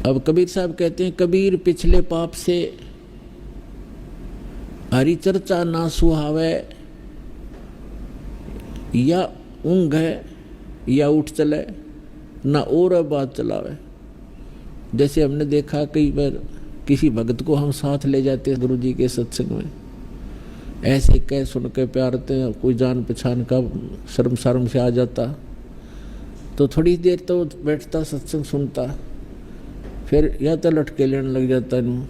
अब कबीर साहब कहते हैं, कबीर पिछले पाप से हरि चर्चा ना सुहावे, या ऊँघ है या उठ चले, ना और बात चलावे। जैसे हमने देखा कई बार किसी भगत को हम साथ ले जाते हैं गुरु जी के सत्संग में, ऐसे कह सुन के प्यारते हैं, कोई जान पहचान का शर्म शर्म से आ जाता, तो थोड़ी देर तो बैठता सत्संग सुनता, फिर या तो लटके लेने लग जाता नू,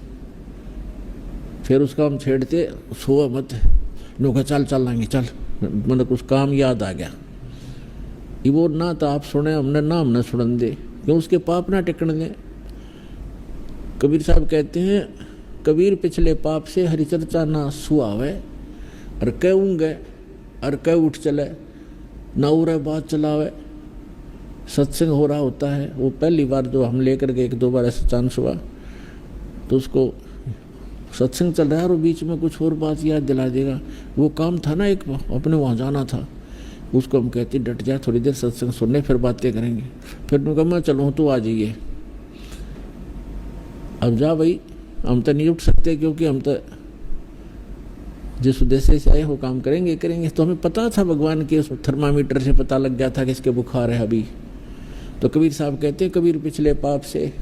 फिर उसका हम छेड़ते, सो मत नो का चल लाएंगे चल, मतलब कुछ काम याद आ गया। ये वो ना तो आप सुने हमने ना हमने सुन दे, क्यों उसके पाप ना टिकने दें। कबीर साहब कहते हैं, कबीर पिछले पाप से हरि चर्चा ना सुहावे, और कह ऊँघे और कह उठ चले, ना उरे बात चलावे। सत्संग हो रहा होता है, वो पहली बार जो हम लेकर गए, एक दो बार ऐसा चांस हुआ, तो उसको सत्संग चल रहा है और बीच में कुछ और बात याद दिला देगा। वो काम था ना, एक अपने वहाँ जाना था, उसको हम कहते डट जा, थोड़ी देर सत्संग सुनने फिर बातें करेंगे। फिर उन्होंने कहा मैं चलूँ तो आ जाइए। अब जा भाई, हम तो नहीं उठ सकते, क्योंकि हम तो जिस उद्देश्य से आए हो काम करेंगे। तो हमें पता था भगवान के उस थर्मामीटर से पता लग गया था कि इसके बुखार है अभी। तो कबीर साहब कहते हैं, कबीर पिछले पाप से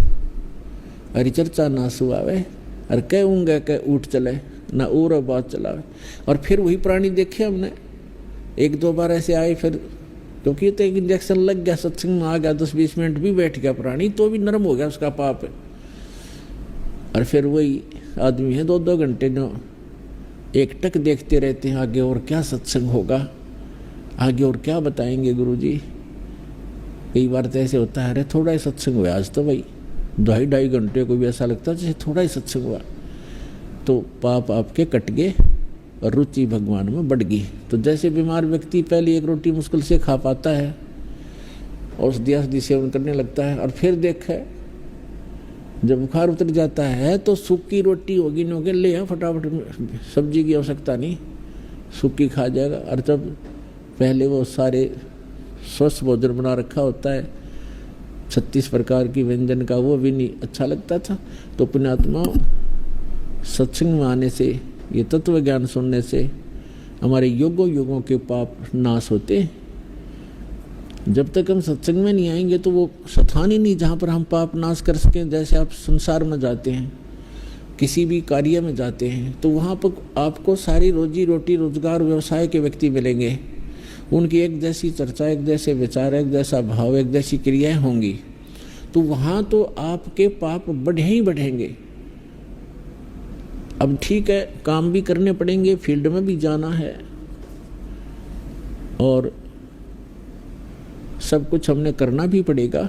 हरि चर्चा ना सुहावे, और कह ऊँघे कह उठ चले, ना और बात चलावे। और फिर वही प्राणी देखे हमने, एक दो बार ऐसे आए, फिर क्योंकि तो एक इंजेक्शन लग गया, सत्संग में आ गया, 10-20 मिनट भी बैठ गया प्राणी, तो भी नरम हो गया उसका पाप। और फिर वही आदमी है 2-2 घंटे जो एक टक देखते रहते हैं, आगे और क्या सत्संग होगा, आगे और क्या बताएंगे गुरु जी। कई बार तो ऐसे होता है, अरे थोड़ा ही सत्संग हुआ आज तो भाई, 2-2.5 घंटे को भी ऐसा लगता है जैसे थोड़ा ही सत्संग हुआ। तो पाप आपके कट गए और रुचि भगवान में बढ़ गई। तो जैसे बीमार व्यक्ति पहले एक रोटी मुश्किल से खा पाता है, औषधि सेवन करने लगता है, और फिर देखे जब बुखार उतर जाता है तो सूखी रोटी होगी, नो के ले फटाफट, सब्जी की आवश्यकता नहीं, सूखी खा जाएगा। और जब पहले वो सारे स्वस्थ भोजन बना रखा होता है 36 प्रकार की व्यंजन का, वो भी नहीं अच्छा लगता था। तो पुण्यात्मा सत्संग में आने से, ये तत्व ज्ञान सुनने से हमारे युगों के पाप नाश होते। जब तक हम सत्संग में नहीं आएंगे तो वो स्थान ही नहीं जहाँ पर हम पाप नाश कर सकें। जैसे आप संसार में जाते हैं, किसी भी कार्य में जाते हैं, तो वहाँ पर आपको सारी रोजी रोटी रोजगार व्यवसाय के व्यक्ति मिलेंगे, उनकी एक जैसी चर्चा, एक जैसे विचार, एक जैसा भाव, एक जैसी क्रियाएं होंगी। तो वहाँ तो आपके पाप बढ़े ही बढ़ेंगे। अब ठीक है, काम भी करने पड़ेंगे, फील्ड में भी जाना है, और सब कुछ हमने करना भी पड़ेगा,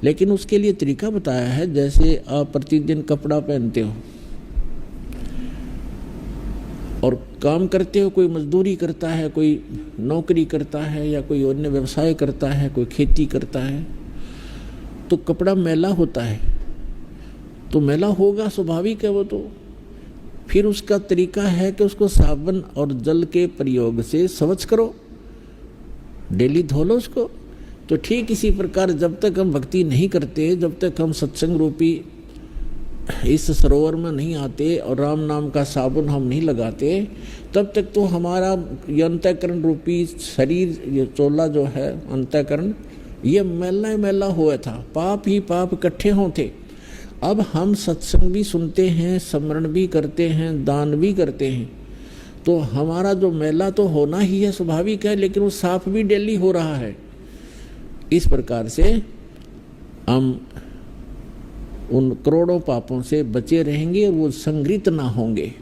लेकिन उसके लिए तरीका बताया है। जैसे आप प्रतिदिन कपड़ा पहनते हो और काम करते हो, कोई मजदूरी करता है, कोई नौकरी करता है, या कोई अन्य व्यवसाय करता है, कोई खेती करता है, तो कपड़ा मैला होता है, तो मैला होगा, स्वाभाविक है वो। तो फिर उसका तरीका है कि उसको साबुन और जल के प्रयोग से स्वच्छ करो, डेली धो लो उसको। तो ठीक इसी प्रकार जब तक हम भक्ति नहीं करते, जब तक हम सत्संग रूपी इस सरोवर में नहीं आते और राम नाम का साबुन हम नहीं लगाते, तब तक तो हमारा ये अंतःकरण रूपी शरीर, ये चोला जो है अंतःकरण, ये मैला मैला हुआ था, पाप ही पाप इकट्ठे होते। अब हम सत्संग भी सुनते हैं, स्मरण भी करते हैं, दान भी करते हैं, तो हमारा जो मैला तो होना ही है, स्वाभाविक है, लेकिन वो साफ भी डेली हो रहा है। इस प्रकार से हम उन करोड़ों पापों से बचे रहेंगे और वो संग्रहित ना होंगे।